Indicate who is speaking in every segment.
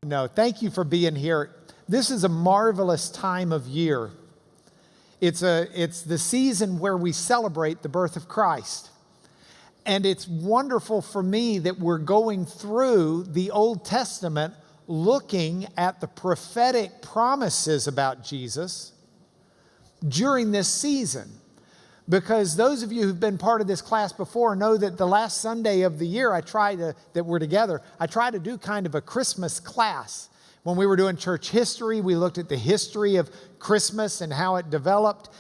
Speaker 1: No, thank you for being here. This is a marvelous time of year. It's the season where we celebrate the birth of Christ. And it's wonderful for me that we're going through the Old Testament looking at the prophetic promises about Jesus during this season. Because those of you who've been part of this class before know that the last Sunday of the year that we're together, I try to do kind of a Christmas class. When we were doing church history, we looked at the history of Christmas and how it developed.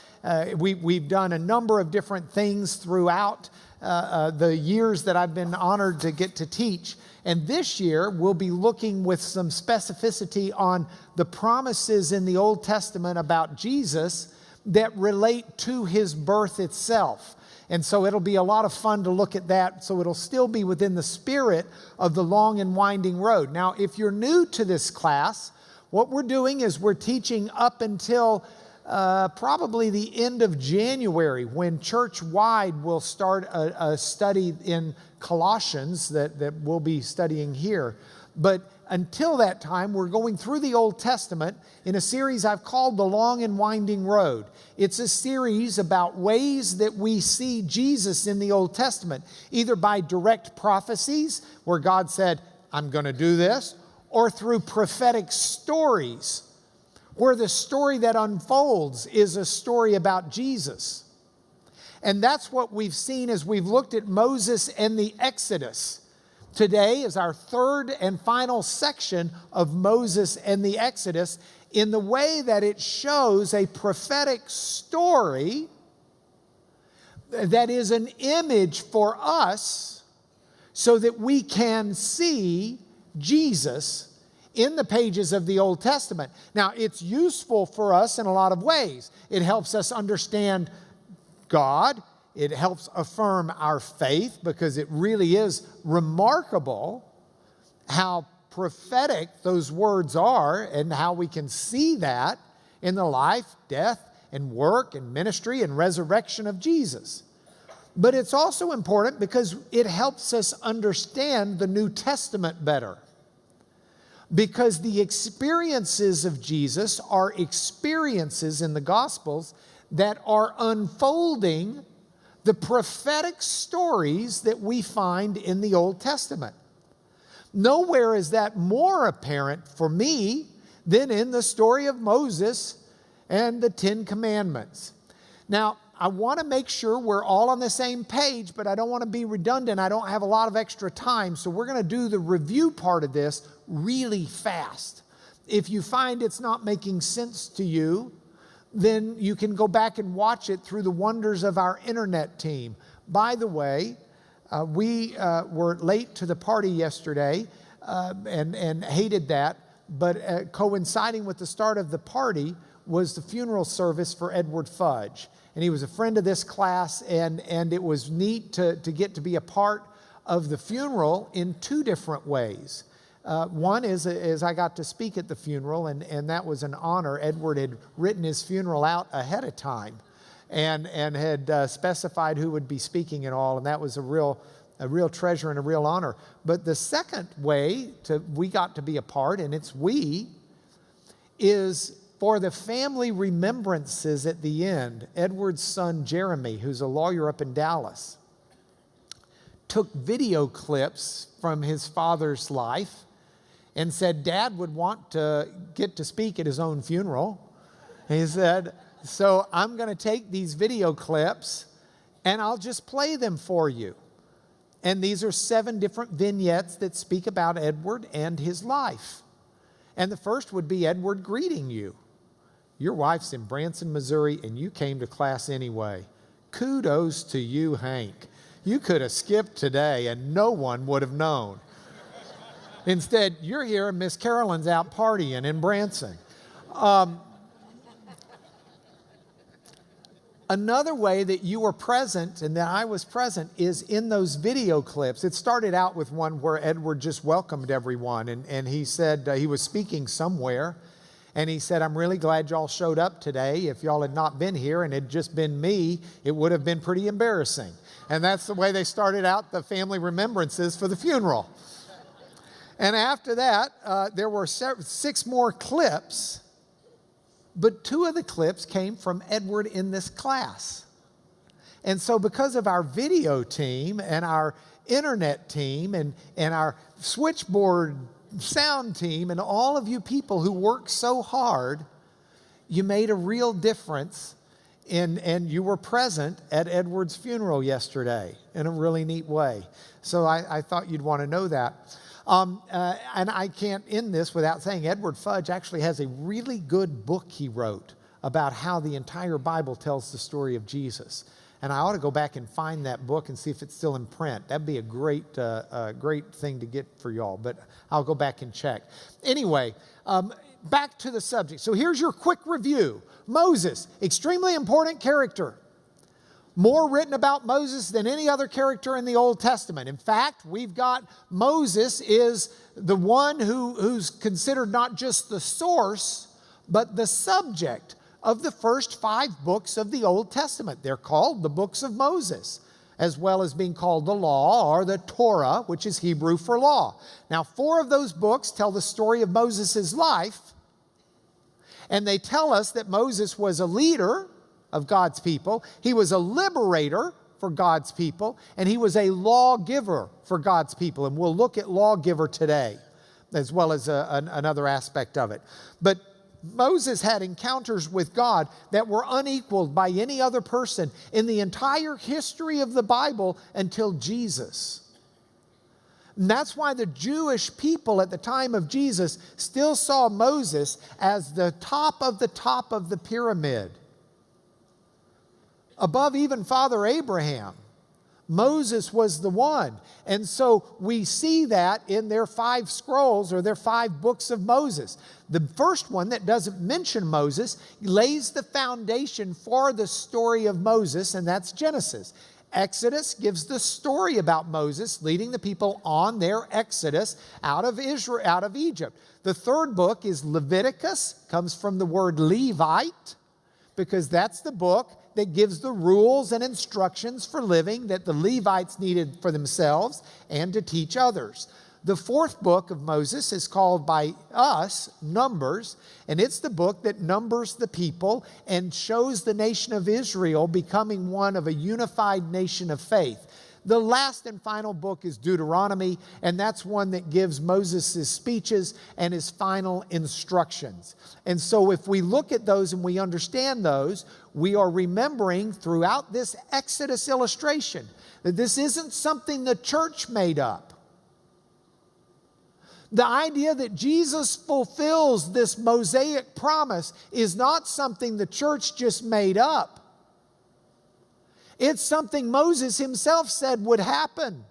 Speaker 1: We've done a number of different things throughout the years that I've been honored to get to teach. And this year, we'll be looking with some specificity on the promises in the Old Testament about Jesus that relate to his birth itself. And so it'll be a lot of fun to look at that. So it'll still be within the spirit of the long and winding road. Now, if you're new to this class, what we're doing is we're teaching up until probably the end of January, when church-wide we'll start a study in Colossians that we'll be studying here. But until that time, we're going through the Old Testament in a series I've called The Long and Winding Road. It's a series about ways that we see Jesus in the Old Testament, either by direct prophecies, where God said, I'm going to do this, or through prophetic stories, where the story that unfolds is a story about Jesus. And that's what we've seen as we've looked at Moses and the Exodus. Today is our third and final section of Moses and the Exodus, in the way that it shows a prophetic story that is an image for us so that we can see Jesus in the pages of the Old Testament. Now, it's useful for us in a lot of ways. It helps us understand God. It helps affirm our faith, because it really is remarkable how prophetic those words are and how we can see that in the life, death, and work and ministry and resurrection of Jesus. But it's also important because it helps us understand the New Testament better. Because the experiences of Jesus are experiences in the Gospels that are unfolding the prophetic stories that we find in the Old Testament. Nowhere is that more apparent for me than in the story of Moses and the Ten Commandments. Now, I want to make sure we're all on the same page, but I don't want to be redundant. I don't have a lot of extra time, so we're going to do the review part of this really fast. If you find it's not making sense to you, then you can go back and watch it through the wonders of our internet team. By the way, we were late to the party yesterday and hated that, but coinciding with the start of the party was the funeral service for Edward Fudge. And he was a friend of this class, and it was neat to get to be a part of the funeral in two different ways. One is I got to speak at the funeral, and that was an honor. Edward had written his funeral out ahead of time and had specified who would be speaking and all, and that was a real treasure and a real honor. But the second way we got to be a part, and it's is for the family remembrances at the end. Edward's son Jeremy, who's a lawyer up in Dallas, took video clips from his father's life and said Dad would want to get to speak at his own funeral. He said, so I'm going to take these video clips and I'll just play them for you. And these are 7 different vignettes that speak about Edward and his life. And the first would be Edward greeting you. Your wife's in Branson, Missouri, and you came to class anyway. Kudos to you, Hank. You could have skipped today and no one would have known. Instead, you're here and Miss Carolyn's out partying in Branson. Another way that you were present and that I was present is in those video clips. It started out with one where Edward just welcomed everyone, and he said he was speaking somewhere, and he said, I'm really glad y'all showed up today. If y'all had not been here and it had just been me, it would have been pretty embarrassing. And that's the way they started out the family remembrances for the funeral. And after that, there were 6 more clips, but 2 of the clips came from Edward in this class. And so because of our video team and our internet team and our switchboard sound team and all of you people who work so hard, you made a real difference and you were present at Edward's funeral yesterday in a really neat way. So I thought you'd want to know that. And I can't end this without saying Edward Fudge actually has a really good book he wrote about how the entire Bible tells the story of Jesus. And I ought to go back and find that book and see if it's still in print. That'd be a great thing to get for y'all, but I'll go back and check. Anyway, back to the subject. So here's your quick review. Moses, extremely important character. More written about Moses than any other character in the Old Testament. In fact, we've got Moses is the one who's considered not just the source, but the subject of the first 5 books of the Old Testament. They're called the books of Moses, as well as being called the law or the Torah, which is Hebrew for law. Now, 4 of those books tell the story of Moses' life, and they tell us that Moses was a leader of God's people. He was a liberator for God's people, and he was a lawgiver for God's people. And we'll look at lawgiver today, as well as another aspect of it. But Moses had encounters with God that were unequaled by any other person in the entire history of the Bible until Jesus. And that's why the Jewish people at the time of Jesus still saw Moses as the top of the pyramid. Above even Father Abraham, Moses was the one. And so we see that in their 5 scrolls or their 5 books of Moses. The first one that doesn't mention Moses lays the foundation for the story of Moses, and that's Genesis. Exodus gives the story about Moses leading the people on their exodus out of Egypt. The third book is Leviticus, comes from the word Levite, because that's the book that gives the rules and instructions for living that the Levites needed for themselves and to teach others. The 4th book of Moses is called by us Numbers, and it's the book that numbers the people and shows the nation of Israel becoming one of a unified nation of faith. The last and final book is Deuteronomy, and that's one that gives Moses' speeches and his final instructions. And so if we look at those and we understand those, we are remembering throughout this Exodus illustration that this isn't something the church made up. The idea that Jesus fulfills this Mosaic promise is not something the church just made up. It's something Moses himself said would happen.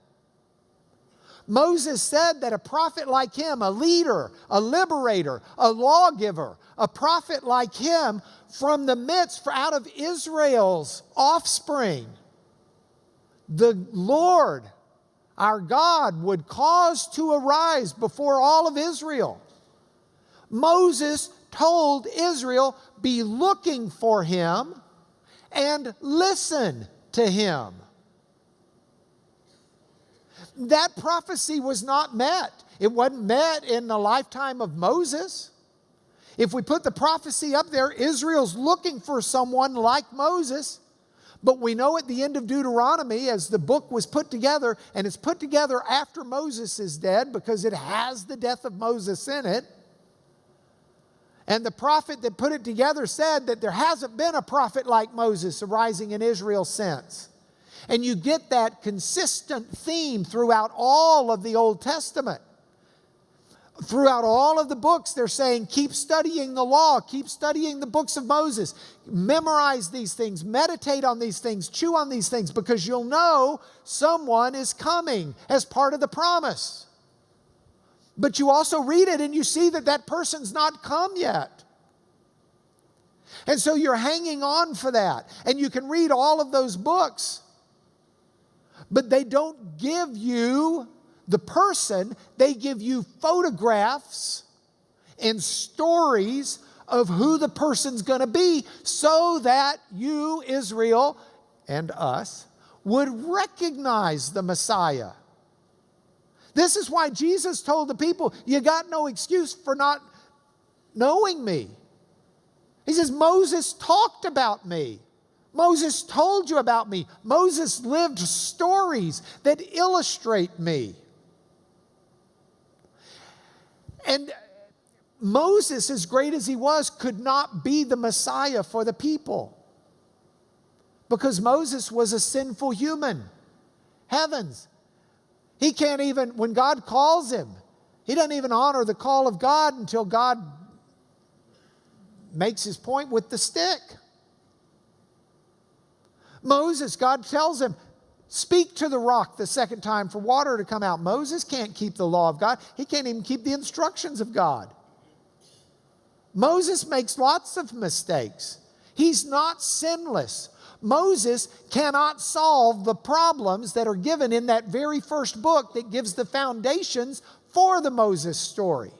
Speaker 1: Moses said that a prophet like him, a leader, a liberator, a lawgiver, a prophet like him from the midst, out of Israel's offspring, the Lord, our God, would cause to arise before all of Israel. Moses told Israel, be looking for him and listen to him. That prophecy was not met. It wasn't met in the lifetime of Moses. If we put the prophecy up there, Israel's looking for someone like Moses. But we know at the end of Deuteronomy, as the book was put together, and it's put together after Moses is dead because it has the death of Moses in it. And the prophet that put it together said that there hasn't been a prophet like Moses arising in Israel since. And you get that consistent theme throughout all of the Old Testament. Throughout all of the books, they're saying, keep studying the law, keep studying the books of Moses, memorize these things, meditate on these things, chew on these things, because you'll know someone is coming as part of the promise. But you also read it and you see that that person's not come yet. And so you're hanging on for that. And you can read all of those books, but they don't give you the person, they give you photographs and stories of who the person's going to be so that you, Israel, and us would recognize the Messiah. This is why Jesus told the people, you got no excuse for not knowing me. He says, Moses talked about me. Moses told you about me. Moses lived stories that illustrate me. And Moses, as great as he was, could not be the Messiah for the people. Because Moses was a sinful human. Heavens. He can't even, when God calls him, he doesn't even honor the call of God until God makes his point with the stick. Moses, God tells him, speak to the rock the second time for water to come out. Moses can't keep the law of God. He can't even keep the instructions of God. Moses makes lots of mistakes. He's not sinless. Moses cannot solve the problems that are given in that very first book that gives the foundations for the Moses story.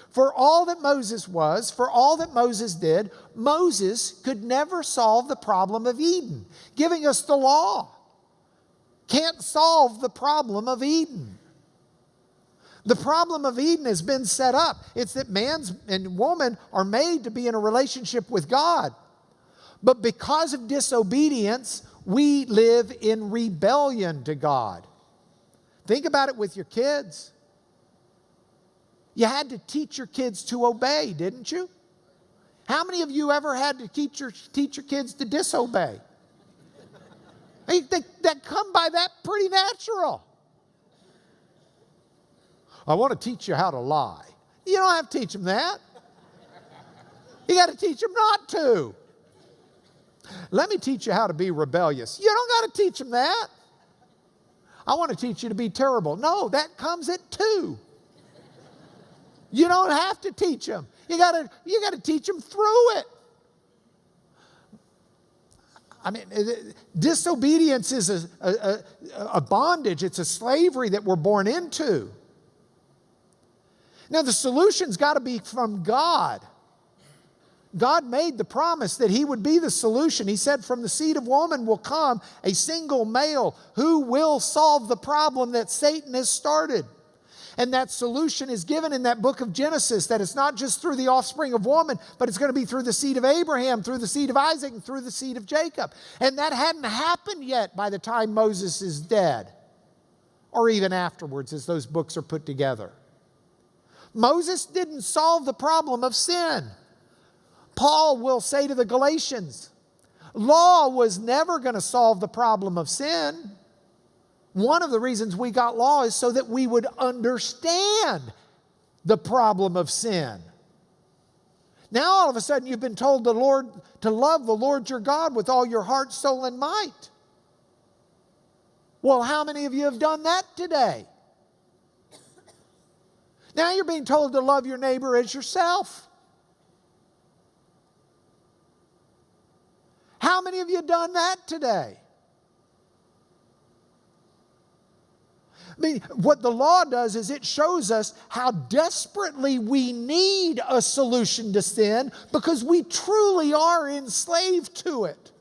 Speaker 1: For all that Moses was, for all that Moses did, Moses could never solve the problem of Eden. Giving us the law can't solve the problem of Eden. The problem of Eden has been set up. It's that man and woman are made to be in a relationship with God. But because of disobedience, we live in rebellion to God. Think about it with your kids. You had to teach your kids to obey, didn't you? How many of you ever had to teach your kids to disobey? That come by that pretty natural. I want to teach you how to lie. You don't have to teach them that. You got to teach them not to. Let me teach you how to be rebellious. You don't got to teach them that. I want to teach you to be terrible. No, that comes at 2. You don't have to teach them. You got to teach them through it. I mean, disobedience is a bondage. It's a slavery that we're born into. Now, the solution's got to be from God. God made the promise that he would be the solution. He said, from the seed of woman will come a single male who will solve the problem that Satan has started. And that solution is given in that book of Genesis, that it's not just through the offspring of woman, but it's going to be through the seed of Abraham, through the seed of Isaac, and through the seed of Jacob. And that hadn't happened yet by the time Moses is dead, or even afterwards as those books are put together. Moses didn't solve the problem of sin. Paul will say to the Galatians, law was never going to solve the problem of sin. One of the reasons we got law is so that we would understand the problem of sin. Now all of a sudden you've been told to love the Lord your God with all your heart, soul, and might. Well, how many of you have done that today? Now you're being told to love your neighbor as yourself. How many of you have done that today? I mean, what the law does is it shows us how desperately we need a solution to sin because we truly are enslaved to it.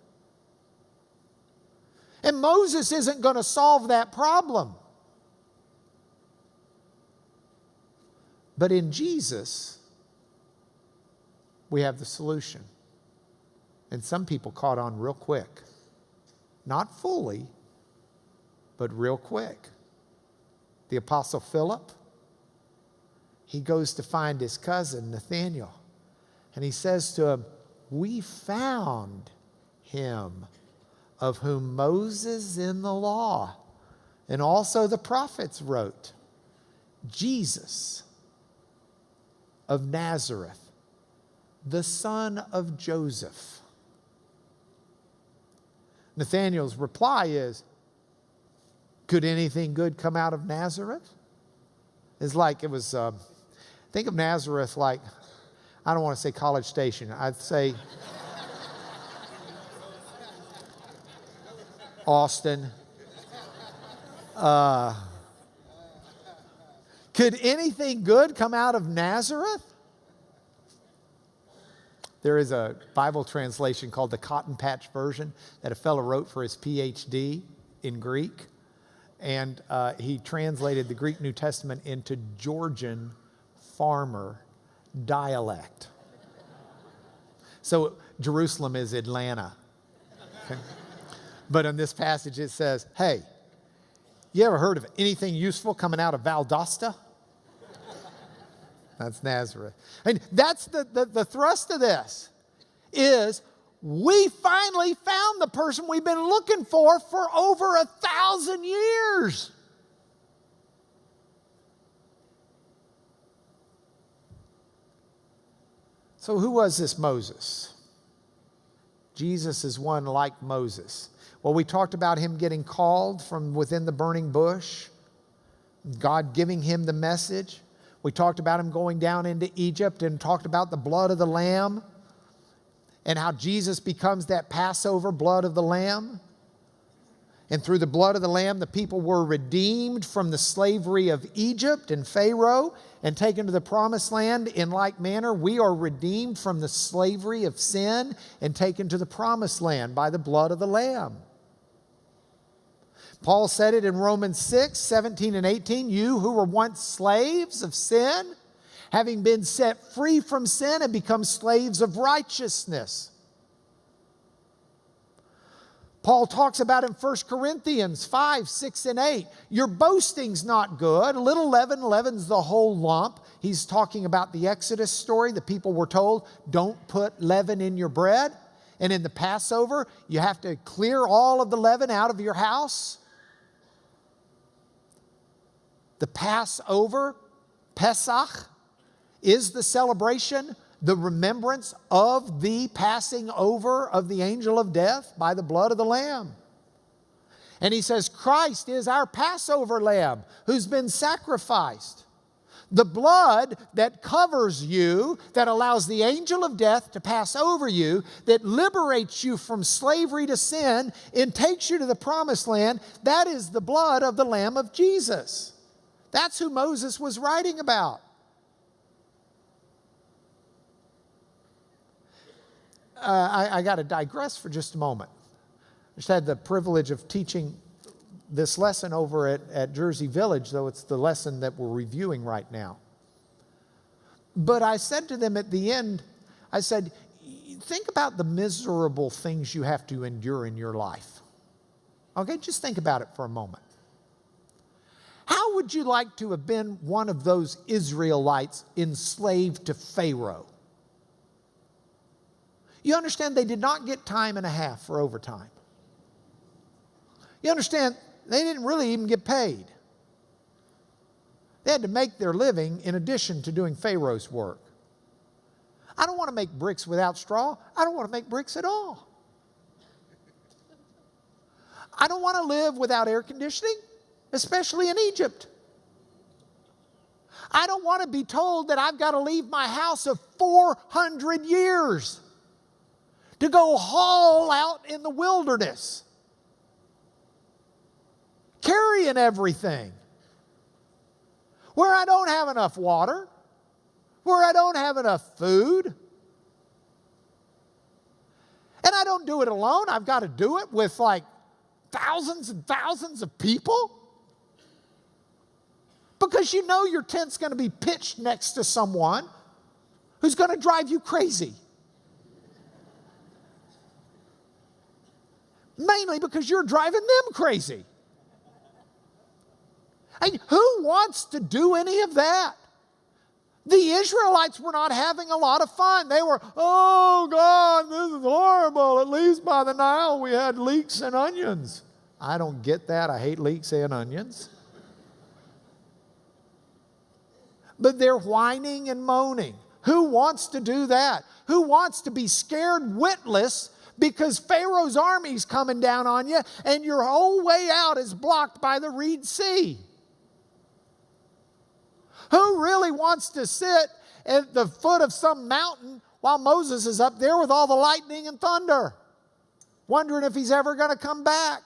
Speaker 1: And Moses isn't going to solve that problem. But in Jesus, we have the solution. And some people caught on real quick. Not fully, but real quick. The Apostle Philip, he goes to find his cousin Nathaniel. And he says to him, we found him of whom Moses in the law and also the prophets wrote, Jesus of Nazareth, the son of Joseph. Nathanael's reply is, could anything good come out of Nazareth? It's like it was, think of Nazareth like, I don't want to say College Station. I'd say Austin. Could anything good come out of Nazareth? There is a Bible translation called the Cotton Patch Version that a fellow wrote for his PhD in Greek. and he translated the Greek New Testament into Georgian farmer dialect. So Jerusalem is Atlanta. Okay? But in this passage it says, hey, you ever heard of anything useful coming out of Valdosta? That's Nazareth. And that's the thrust of this, is we finally found the person we've been looking for over 1,000 years. So who was this Moses? Jesus is one like Moses. Well, we talked about him getting called from within the burning bush, God giving him the message. We talked about him going down into Egypt and talked about the blood of the Lamb and how Jesus becomes that Passover blood of the Lamb. And through the blood of the Lamb, the people were redeemed from the slavery of Egypt and Pharaoh and taken to the promised land. In like manner, we are redeemed from the slavery of sin and taken to the promised land by the blood of the Lamb. Paul said it in Romans 6, 17 and 18, you who were once slaves of sin, having been set free from sin and become slaves of righteousness. Paul talks about in 1 Corinthians 5, 6, and 8, your boasting's not good. A little leaven leavens the whole lump. He's talking about the Exodus story. The people were told, don't put leaven in your bread. And in the Passover, you have to clear all of the leaven out of your house. The Passover, Pesach, is the celebration, the remembrance of the passing over of the angel of death by the blood of the Lamb. And he says, Christ is our Passover lamb who's been sacrificed. The blood that covers you, that allows the angel of death to pass over you, that liberates you from slavery to sin and takes you to the promised land, that is the blood of the Lamb of Jesus. That's who Moses was writing about. I got to digress for just a moment. I just had the privilege of teaching this lesson over at Jersey Village, though it's the lesson that we're reviewing right now. But I said to them at the end, I said, think about the miserable things you have to endure in your life. Okay, just think about it for a moment. How would you like to have been one of those Israelites enslaved to Pharaoh? You understand they did not get time and a half for overtime. You understand they didn't really even get paid. They had to make their living in addition to doing Pharaoh's work. I don't want to make bricks without straw. I don't want to make bricks at all. I don't want to live without air conditioning, especially in Egypt. I don't want to be told that I've got to leave my house of 400 years to go haul out in the wilderness, carrying everything, where I don't have enough water, where I don't have enough food. And I don't do it alone. I've got to do it with like thousands and thousands of people. Because you know your tent's going to be pitched next to someone who's going to drive you crazy. Mainly because you're driving them crazy. And who wants to do any of that? The Israelites were not having a lot of fun. They were, oh God, this is horrible. At least by the Nile we had leeks and onions. I don't get that. I hate leeks and onions. But they're whining and moaning. Who wants to do that? Who wants to be scared witless because Pharaoh's army's coming down on you and your whole way out is blocked by the Reed Sea? Who really wants to sit at the foot of some mountain while Moses is up there with all the lightning and thunder, wondering if he's ever going to come back?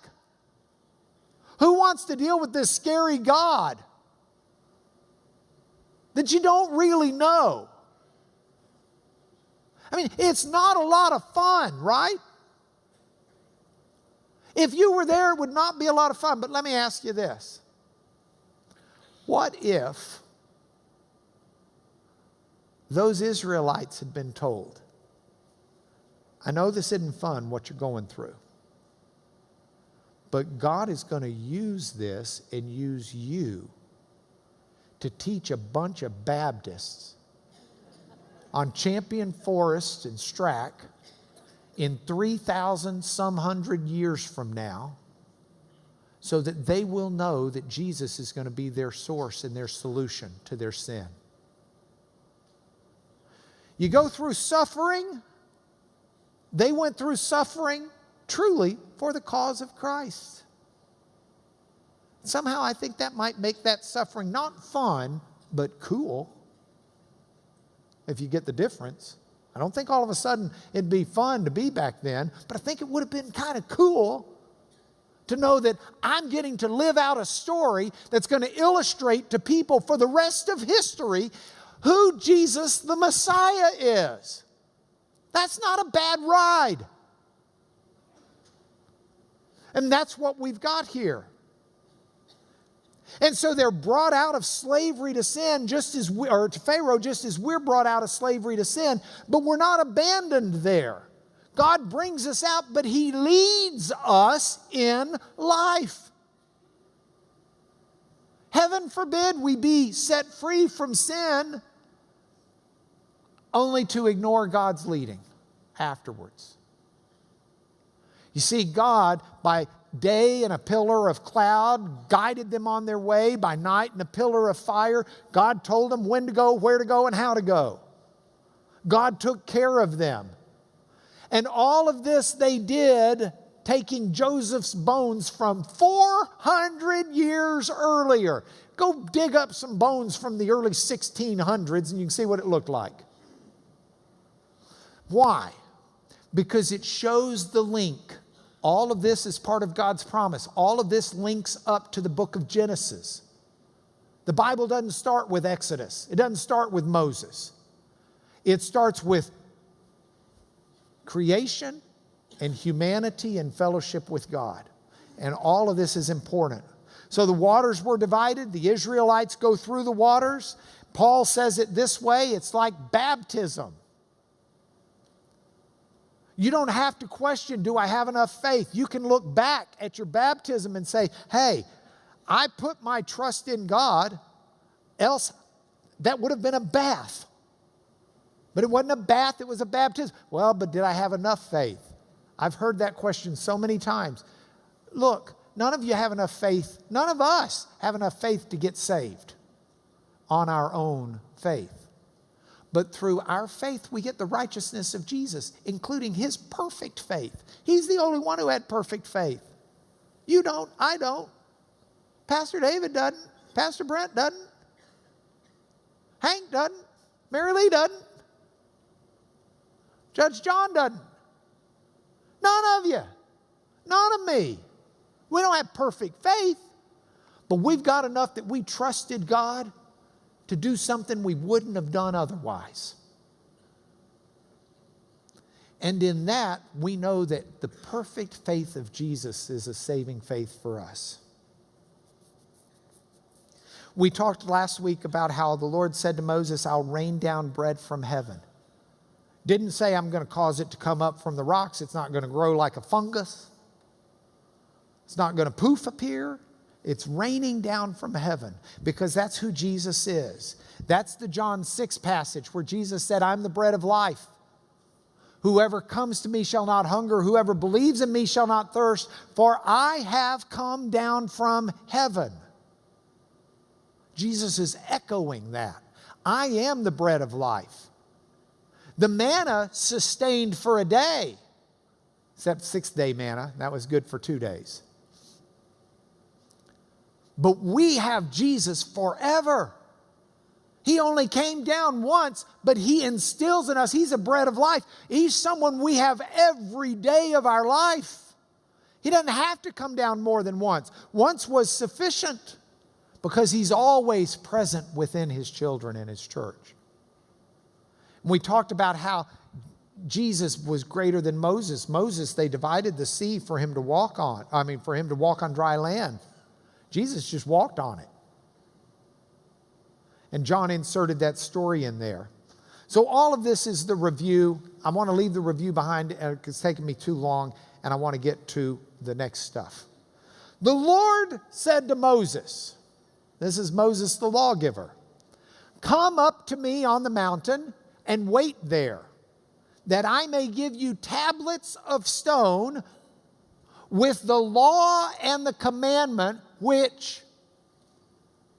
Speaker 1: Who wants to deal with this scary God that you don't really know? I mean, it's not a lot of fun, right? If you were there, it would not be a lot of fun. But let me ask you this. What if those Israelites had been told, I know this isn't fun, what you're going through, but God is going to use this and use you to teach a bunch of Baptists on Champion Forest and Strack in 3,000 some hundred years from now, so that they will know that Jesus is going to be their source and their solution to their sin. You go through suffering. They went through suffering truly for the cause of Christ. Somehow I think that might make that suffering not fun, but cool, if you get the difference. I don't think all of a sudden it'd be fun to be back then, but I think it would have been kind of cool to know that I'm getting to live out a story that's going to illustrate to people for the rest of history who Jesus the Messiah is. That's not a bad ride. And that's what we've got here. And so they're brought out of slavery to sin, or to Pharaoh, just as we're brought out of slavery to sin, but we're not abandoned there. God brings us out, but He leads us in life. Heaven forbid we be set free from sin only to ignore God's leading afterwards. You see, God, by day in a pillar of cloud, guided them on their way. By night in a pillar of fire, God told them when to go, where to go, and how to go. God took care of them. And all of this they did taking Joseph's bones from 400 years earlier. Go dig up some bones from the early 1600s and you can see what it looked like. Why? Because it shows the link. All of this is part of God's promise. All of this links up to the book of Genesis. The Bible doesn't start with Exodus. It doesn't start with Moses. It starts with creation and humanity and fellowship with God. And all of this is important. So the waters were divided. The Israelites go through the waters. Paul says it this way, it's like baptism. You don't have to question, do I have enough faith? You can look back at your baptism and say, hey, I put my trust in God, else that would have been a bath. But it wasn't a bath, it was a baptism. Well, but did I have enough faith? I've heard that question so many times. Look, none of you have enough faith. None of us have enough faith to get saved on our own faith. But through our faith, we get the righteousness of Jesus, including His perfect faith. He's the only one who had perfect faith. You don't, I don't. Pastor David doesn't. Pastor Brent doesn't. Hank doesn't. Mary Lee doesn't. Judge John doesn't. None of you. None of me. We don't have perfect faith, but we've got enough that we trusted God to do something we wouldn't have done otherwise. And in that, we know that the perfect faith of Jesus is a saving faith for us. We talked last week about how the Lord said to Moses, I'll rain down bread from heaven. Didn't say I'm going to cause it to come up from the rocks. It's not going to grow like a fungus. It's not going to poof appear. It's raining down from heaven because that's who Jesus is. That's the John 6 passage where Jesus said, I'm the bread of life. Whoever comes to me shall not hunger. Whoever believes in me shall not thirst. For I have come down from heaven. Jesus is echoing that. I am the bread of life. The manna sustained for a day, except 6-day manna. That was good for 2 days. But we have Jesus forever. He only came down once, but He instills in us. He's a bread of life. He's someone we have every day of our life. He doesn't have to come down more than once. Once was sufficient because He's always present within His children and His church. And we talked about how Jesus was greater than Moses. Moses, they divided the sea for him to walk on. For him to walk on dry land. Jesus just walked on it. And John inserted that story in there. So all of this is the review. I want to leave the review behind because it's taken me too long, and I want to get to the next stuff. The Lord said to Moses, this is Moses the lawgiver, "Come up to me on the mountain and wait there, that I may give you tablets of stone with the law and the commandment which,"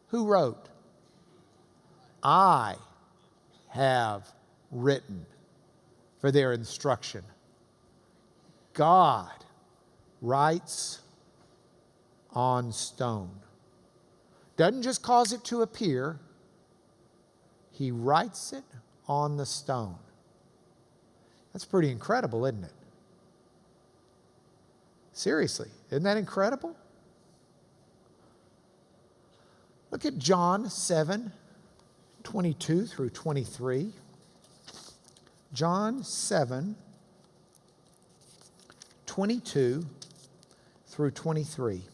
Speaker 1: who wrote? "I have written for their instruction." God writes on stone. Doesn't just cause it to appear. He writes it on the stone. That's pretty incredible, isn't it? Seriously, isn't that incredible? Look at John 7:22 through 23. John 7:22 through 23.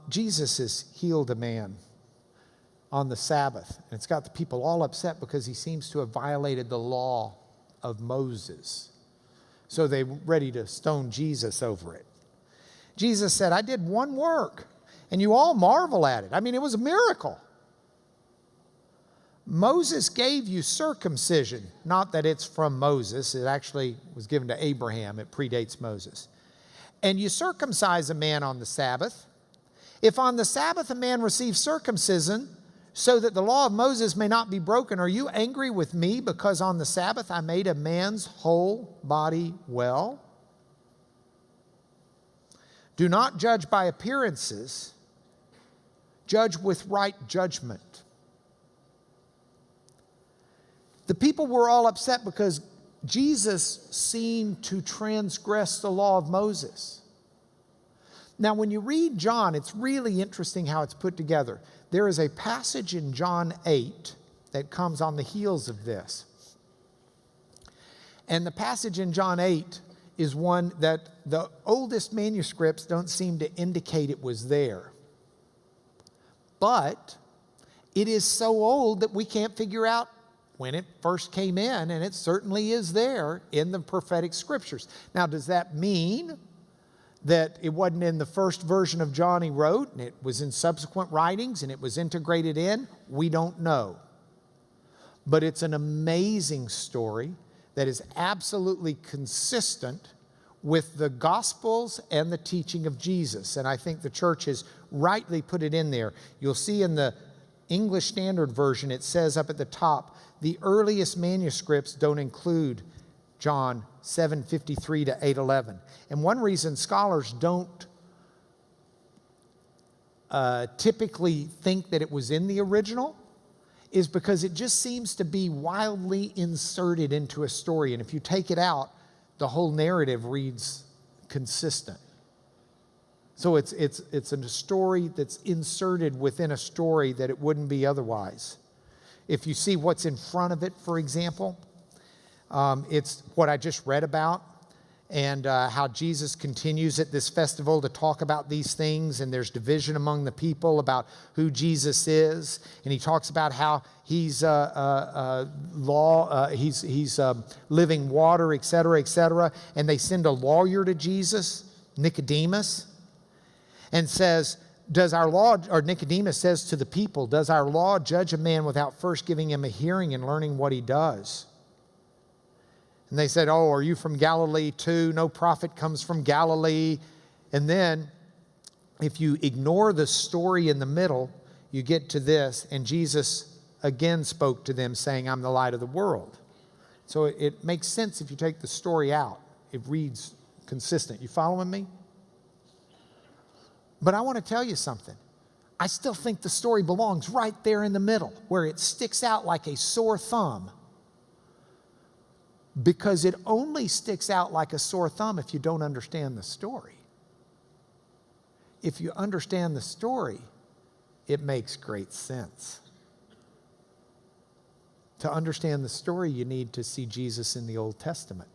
Speaker 1: Jesus has healed a man on the Sabbath, and it's got the people all upset because he seems to have violated the law of Moses. So they're ready to stone Jesus over it. Jesus said, "I did one work, and you all marvel at it." It was a miracle. "Moses gave you circumcision." Not that it's from Moses. It actually was given to Abraham. It predates Moses. "And you circumcise a man on the Sabbath. If on the Sabbath a man receives circumcision, so that the law of Moses may not be broken, are you angry with me because on the Sabbath I made a man's whole body well? Do not judge by appearances. Judge with right judgment." The people were all upset because Jesus seemed to transgress the law of Moses. Now, when you read John, it's really interesting how it's put together. There is a passage in John 8 that comes on the heels of this. And the passage in John 8 is one that the oldest manuscripts don't seem to indicate it was there. But it is so old that we can't figure out when it first came in, and it certainly is there in the prophetic scriptures. Now, does that mean that it wasn't in the first version of John he wrote, and it was in subsequent writings, and it was integrated in? We don't know. But it's an amazing story that is absolutely consistent with the Gospels and the teaching of Jesus. And I think the church has rightly put it in there. You'll see in the English Standard Version, it says up at the top, the earliest manuscripts don't include John 7:53 to 8:11. And one reason scholars don't typically think that it was in the original is because it just seems to be wildly inserted into a story. And if you take it out, the whole narrative reads consistent. So it's a story that's inserted within a story that it wouldn't be otherwise. If you see what's in front of it, for example, it's what I just read about, and how Jesus continues at this festival to talk about these things, and there's division among the people about who Jesus is, and he talks about how he's living water, et cetera, and they send a lawyer to Jesus, Nicodemus, and says, "Does our law," or Nicodemus says to the people, "Does our law judge a man without first giving him a hearing and learning what he does?" And they said, "Oh, are you from Galilee too? No prophet comes from Galilee." And then, if you ignore the story in the middle, you get to this, and Jesus again spoke to them, saying, "I'm the light of the world." So it makes sense if you take the story out. It reads consistent. You following me? But I want to tell you something. I still think the story belongs right there in the middle, where it sticks out like a sore thumb. Because it only sticks out like a sore thumb if you don't understand the story. if you understand the story, it makes great sense. To understand the story, you need to see Jesus in the Old Testament.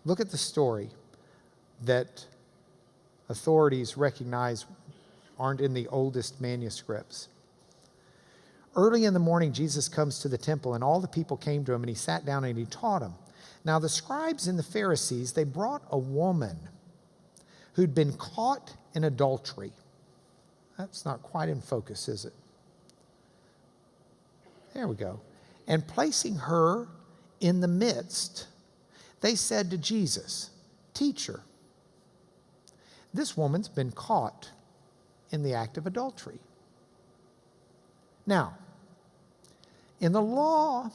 Speaker 1: Look at the story that authorities recognize aren't in the oldest manuscripts. Early in the morning, Jesus comes to the temple, and all the people came to him, and he sat down and he taught them. Now the scribes and the Pharisees, they brought a woman who'd been caught in adultery. That's not quite in focus, is it? There we go. And placing her in the midst, they said to Jesus, "Teacher, this woman's been caught in the act of adultery." Now, in the law,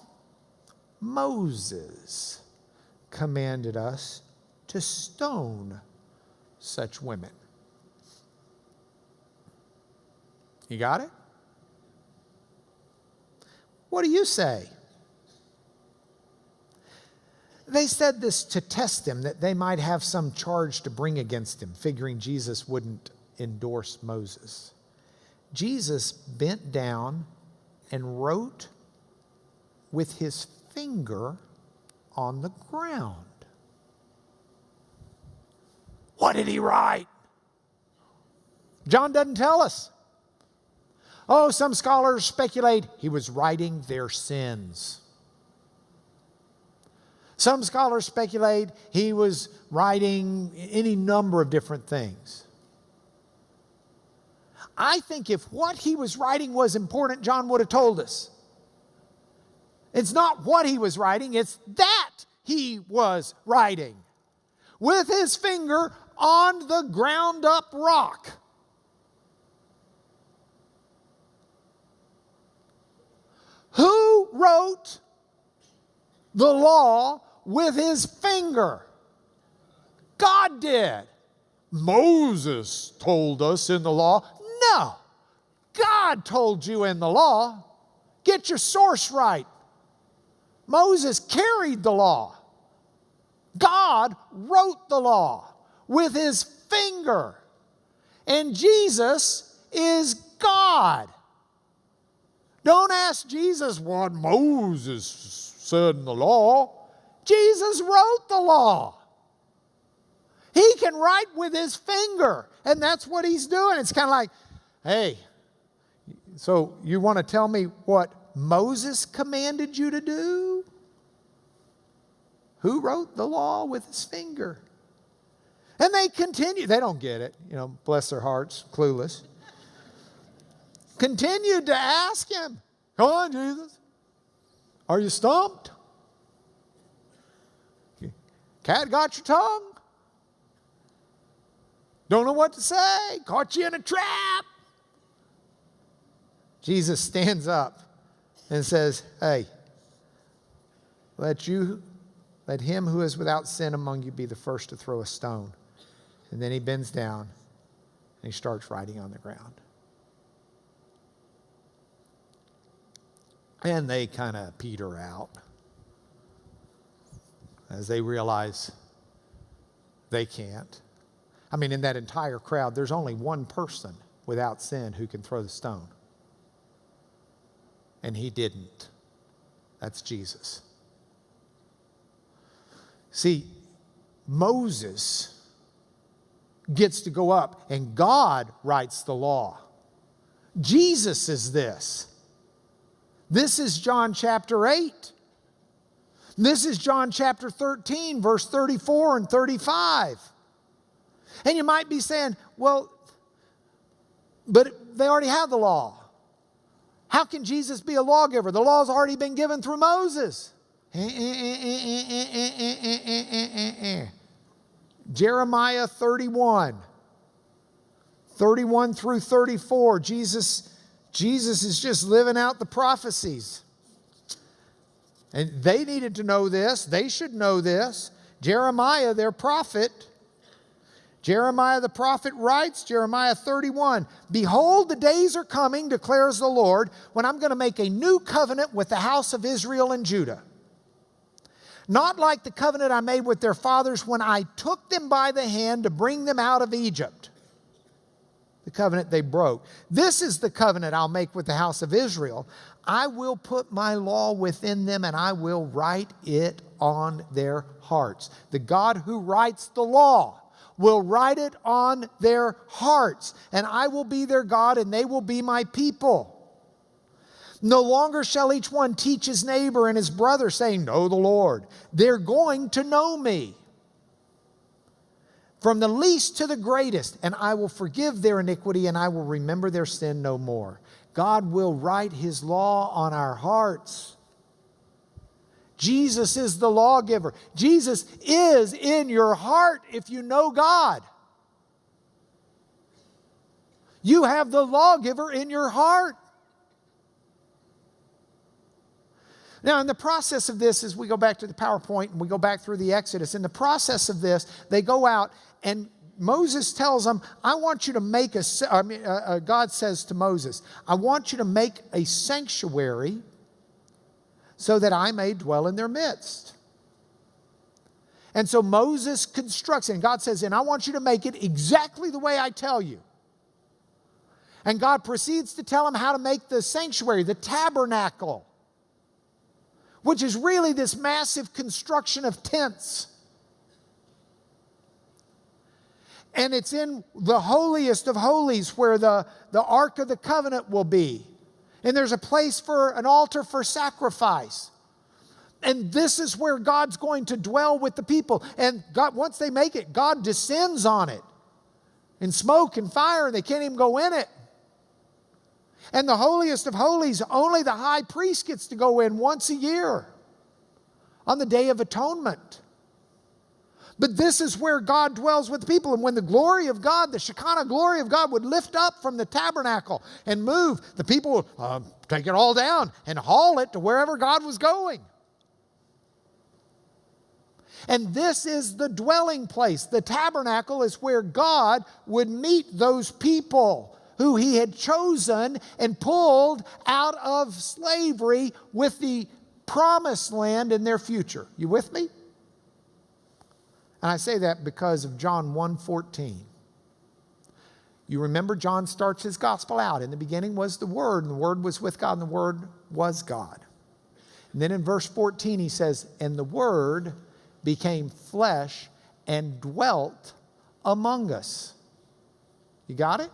Speaker 1: Moses commanded us to stone such women. You got it? What do you say? They said this to test him, that they might have some charge to bring against him, figuring Jesus wouldn't endorse Moses. Jesus bent down and wrote with his finger on the ground. What did he write? John doesn't tell us. Oh, some scholars speculate he was writing their sins. Some scholars speculate he was writing any number of different things. I think if what he was writing was important, John would have told us. It's not what he was writing, it's that he was writing. With his finger on the ground up rock. Who wrote the law with his finger? God did. Moses told us in the law. No. God told you in the law. Get your source right. Moses carried the law. God wrote the law with his finger. And Jesus is God. Don't ask Jesus what Moses said in the law. Jesus wrote the law. He can write with his finger, and that's what he's doing. It's kind of like, hey, so you want to tell me what Moses commanded you to do? Who wrote the law with his finger? And they continue. They don't get it. You know, bless their hearts, clueless. Continued to ask him, come on, Jesus. Are you stumped? Cat got your tongue? Don't know what to say. Caught you in a trap. Jesus stands up and says, hey, let him who is without sin among you be the first to throw a stone. And then he bends down and he starts writing on the ground. And they kind of peter out as they realize they can't. I mean, in that entire crowd, there's only one person without sin who can throw the stone. And he didn't. That's Jesus. See, Moses gets to go up and God writes the law. Jesus is this. This is John chapter 8. This is John chapter 13, verse 34 and 35. And you might be saying, well, but they already have the law. How can Jesus be a lawgiver? The law's already been given through Moses. Jeremiah 31 through 34. Jesus is just living out the prophecies. And they needed to know this. They should know this. Jeremiah, their prophet, Jeremiah the prophet writes, Jeremiah 31, behold, the days are coming, declares the Lord, when I'm going to make a new covenant with the house of Israel and Judah. Not like the covenant I made with their fathers when I took them by the hand to bring them out of Egypt. the covenant they broke. This is the covenant I'll make with the house of Israel. I will put my law within them, and I will write it on their hearts. The God who writes the law will write it on their hearts, and I will be their God, and they will be my people. No longer shall each one teach his neighbor and his brother, saying, know the Lord. They're going to know me, from the least to the greatest, and I will forgive their iniquity, and I will remember their sin no more. God will write his law on our hearts. Jesus is the lawgiver. Jesus is in your heart if you know God. You have the lawgiver in your heart. Now, in the process of this, as we go back to the PowerPoint and we go back through the Exodus, in the process of this, they go out and Moses tells them, I want you to make God says to Moses, I want you to make a sanctuary so that I may dwell in their midst. And so Moses constructs it, and God says, and I want you to make it exactly the way I tell you. And God proceeds to tell him how to make the sanctuary, the tabernacle, which is really this massive construction of tents. And it's in the holiest of holies where the Ark of the Covenant will be. And there's a place for an altar for sacrifice. And this is where God's going to dwell with the people. And God, once they make it, God descends on it in smoke and fire, and they can't even go in it. And the holiest of holies, only the high priest gets to go in once a year on the Day of Atonement. But this is where God dwells with the people. And when the glory of God, the Shekinah glory of God would lift up from the tabernacle and move, the people would take it all down and haul it to wherever God was going. And this is the dwelling place. The tabernacle is where God would meet those people who he had chosen and pulled out of slavery with the promised land in their future. You with me? And I say that because of John 1:14. You remember John starts his gospel out. In the beginning was the Word, and the Word was with God, and the Word was God. And then in verse 14 he says, and the Word became flesh and dwelt among us. You got it?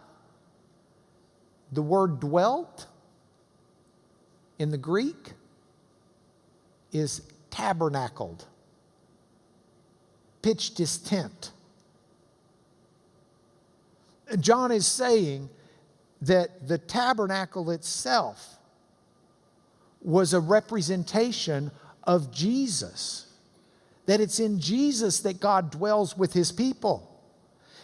Speaker 1: The word dwelt in the Greek is tabernacled. Pitched his tent. John is saying that the tabernacle itself was a representation of Jesus. That it's in Jesus that God dwells with his people.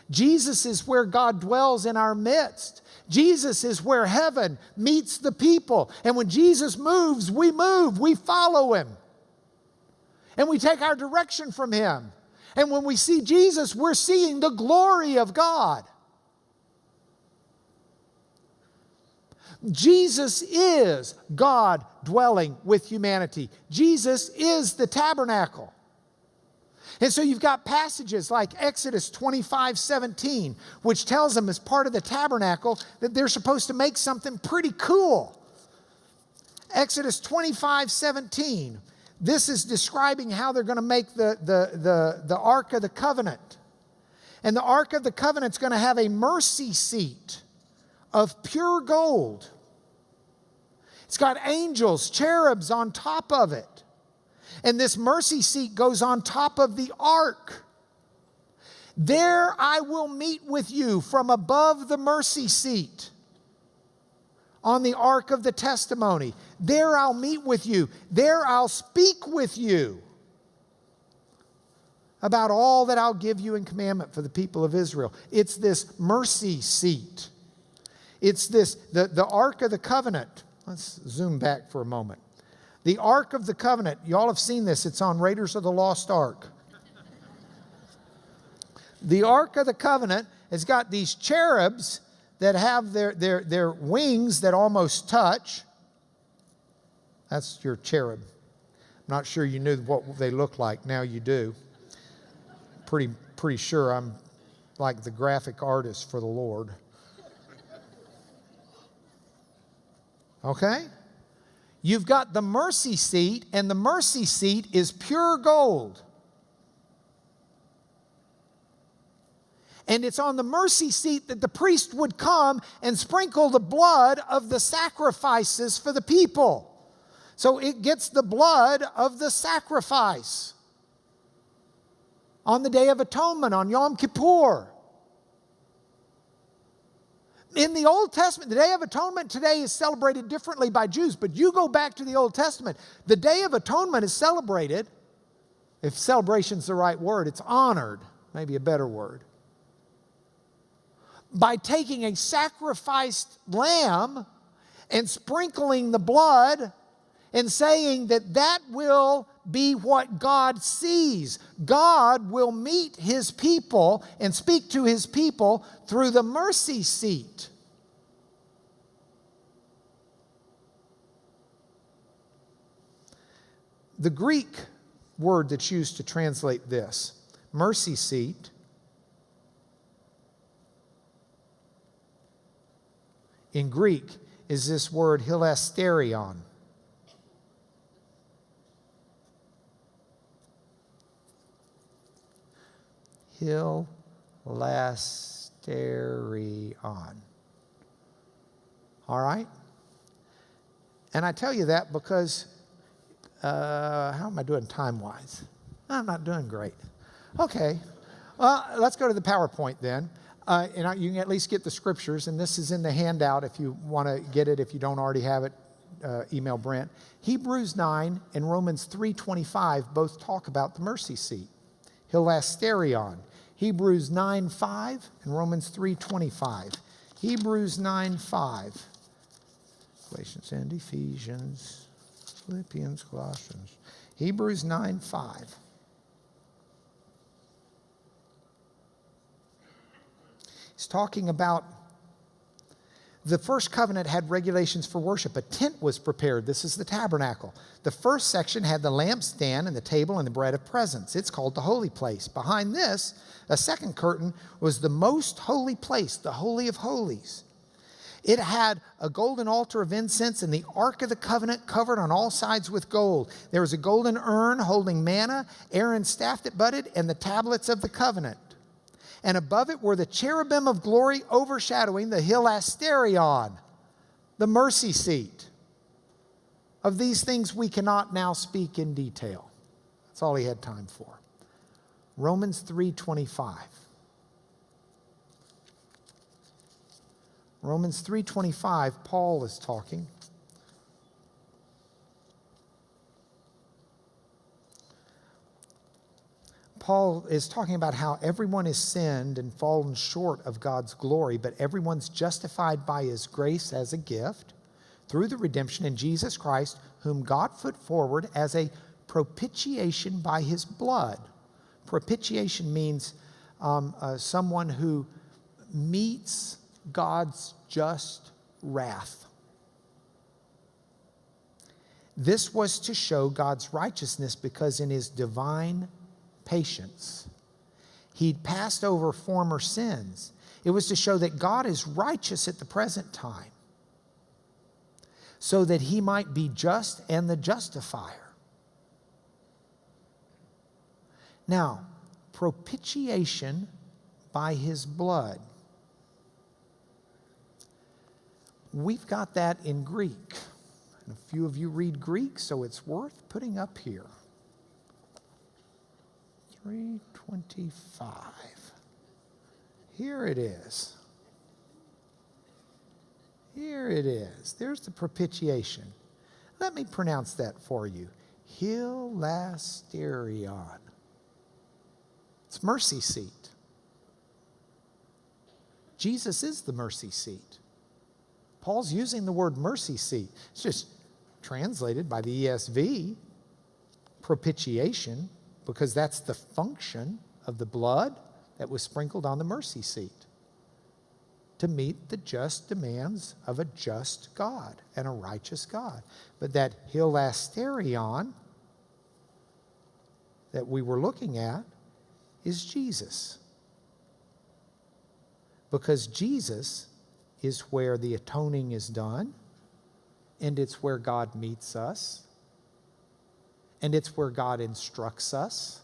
Speaker 1: Jesus is where God dwells in our midst. Jesus is where heaven meets the people. And when Jesus moves, we follow him. And we take our direction from him. And when we see Jesus, we're seeing the glory of God. Jesus is God dwelling with humanity. Jesus is the tabernacle. And so you've got passages like Exodus 25:17, which tells them as part of the tabernacle that they're supposed to make something pretty cool. Exodus 25:17. This is describing how they're going to make the Ark of the Covenant. And the Ark of the Covenant is going to have a mercy seat of pure gold. It's got angels, cherubs on top of it. And this mercy seat goes on top of the ark. There I will meet with you from above the mercy seat on the ark of the testimony. There I'll meet with you. There I'll speak with you about all that I'll give you in commandment for the people of Israel. It's this mercy seat. It's this, the Ark of the Covenant. Let's zoom back for a moment. The Ark of the Covenant, you all have seen this. It's on Raiders of the Lost Ark. The Ark of the Covenant has got these cherubs that have their wings that almost touch. That's your cherub. I'm not sure you knew what they look like. Now you do. Pretty sure I'm like the graphic artist for the Lord. Okay? You've got the mercy seat, and the mercy seat is pure gold. And it's on the mercy seat that the priest would come and sprinkle the blood of the sacrifices for the people. So it gets the blood of the sacrifice on the Day of Atonement, on Yom Kippur. In the Old Testament, the Day of Atonement today is celebrated differently by Jews, but you go back to the Old Testament, the Day of Atonement is celebrated, if celebration's the right word, it's honored, maybe a better word, by taking a sacrificed lamb and sprinkling the blood and saying that that will be what God sees. God will meet His people and speak to His people through the mercy seat. The Greek word that's used to translate this, mercy seat, in Greek is this word hilasterion. Hilasterion. All right? And I tell you that because, how am I doing time-wise? I'm not doing great. Okay. Let's go to the PowerPoint then. And you can at least get the scriptures, and this is in the handout if you want to get it. If you don't already have it, email Brent. Hebrews 9 and Romans 3:25 both talk about the mercy seat. Hilasterion. Hebrews 9:5 and Romans 3:25. Hebrews 9:5. Galatians and Ephesians, Philippians, Colossians. Hebrews 9:5. He's talking about the first covenant had regulations for worship. A tent was prepared. This is the tabernacle. The first section had the lampstand and the table and the bread of presence. It's called the holy place. Behind this, a second curtain was the most holy place, the Holy of Holies. It had a golden altar of incense and the Ark of the Covenant covered on all sides with gold. There was a golden urn holding manna, Aaron's staff that budded, and the tablets of the covenant. And above it were the cherubim of glory overshadowing the hilasterion, the mercy seat. Of these things we cannot now speak in detail. That's all he had time for. Romans 3:25. Romans 3:25, Paul is talking. Paul is talking about how everyone has sinned and fallen short of God's glory, but everyone's justified by His grace as a gift through the redemption in Jesus Christ, whom God put forward as a propitiation by His blood. Propitiation means someone who meets God's just wrath. This was to show God's righteousness because in His divine patience, He'd passed over former sins. It was to show that God is righteous at the present time, so that He might be just and the justifier. Now, propitiation by His blood. We've got that in Greek. And a few of you read Greek, so it's worth putting up here. 3:25. Here it is. Here it is. There's the propitiation. Let me pronounce that for you. Hilasterion. It's mercy seat. Jesus is the mercy seat. Paul's using the word mercy seat. It's just translated by the ESV, propitiation, because that's the function of the blood that was sprinkled on the mercy seat, to meet the just demands of a just God and a righteous God. But that hilasterion that we were looking at is Jesus. Because Jesus is where the atoning is done. and it's where God meets us, and it's where God instructs us,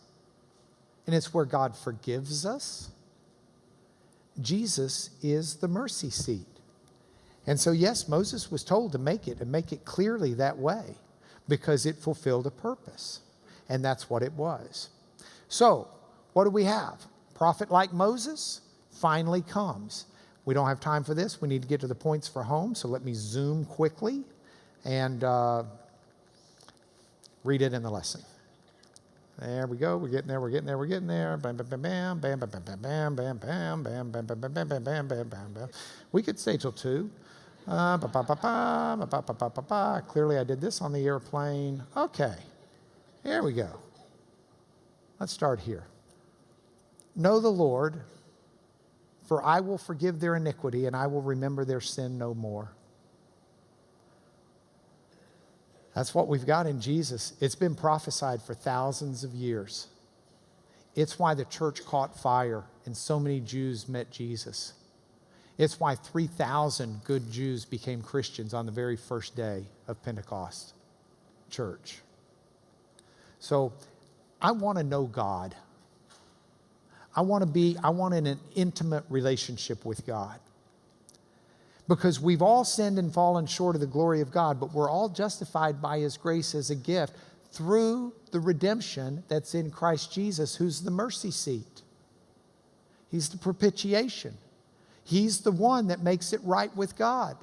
Speaker 1: and it's where God forgives us. Jesus is the mercy seat. And so, yes, Moses was told to make it, and make it clearly that way, because it fulfilled a purpose. And that's what it was. So, what do we have? A prophet like Moses finally comes. We don't have time for this. We need to get to the points for home, so let me zoom quickly and read it in the lesson. There we go. We're getting there. We're getting there. We're getting there. Bam, bam, bam, bam, bam, bam, bam, bam, bam, bam, bam, bam, bam, bam, bam, bam, bam, bam, bam. We could stay till 2. Clearly, I did this on the airplane. Okay. Here we go. Let's start here. Know the Lord, for I will forgive their iniquity, and I will remember their sin no more. That's what we've got in Jesus. It's been prophesied for thousands of years. It's why the church caught fire and so many Jews met Jesus. It's why 3,000 good Jews became Christians on the very first day of Pentecost church. So I want to know God. I want an intimate relationship with God. Because we've all sinned and fallen short of the glory of God, but we're all justified by His grace as a gift through the redemption that's in Christ Jesus, who's the mercy seat. He's the propitiation. He's the one that makes it right with God.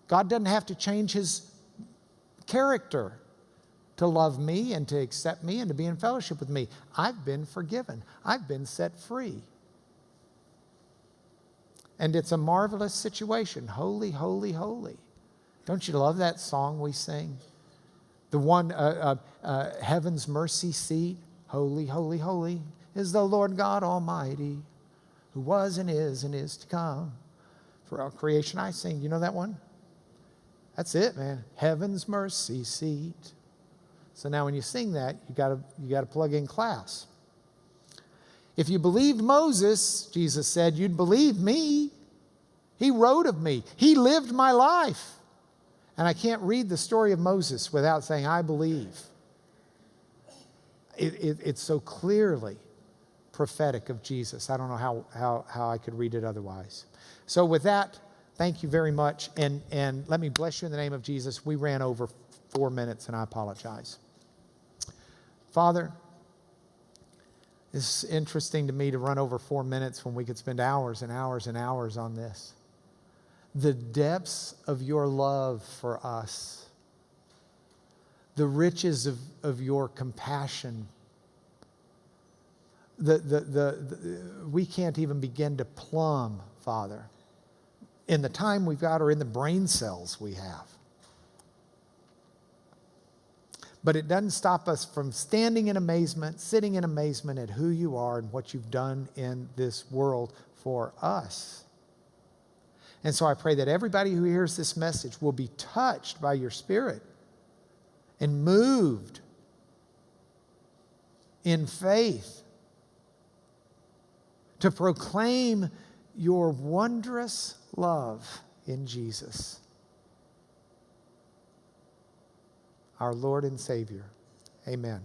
Speaker 1: God doesn't have to change His character to love me and to accept me and to be in fellowship with me. I've been forgiven. I've been set free. And it's a marvelous situation. Holy, holy, holy. Don't you love that song we sing? The one, heaven's mercy seat. Holy, holy, holy is the Lord God Almighty, who was and is to come. For all creation I sing. You know that one? That's it, man. Heaven's mercy seat. So now when you sing that, you gotta plug in class. If you believed Moses, Jesus said, you'd believe me. He wrote of me. He lived my life. And I can't read the story of Moses without saying, I believe. It's so clearly prophetic of Jesus. I don't know how I could read it otherwise. So with that, thank you very much. And let me bless you in the name of Jesus. We ran over 4 minutes, and I apologize. Father, it's interesting to me to run over 4 minutes when we could spend hours and hours and hours on this. The depths of your love for us, the riches of your compassion, we can't even begin to plumb, Father, in the time we've got or in the brain cells we have. But it doesn't stop us from standing in amazement, sitting in amazement at who you are and what you've done in this world for us. And so I pray that everybody who hears this message will be touched by your Spirit and moved in faith to proclaim your wondrous love in Jesus, our Lord and Savior. Amen.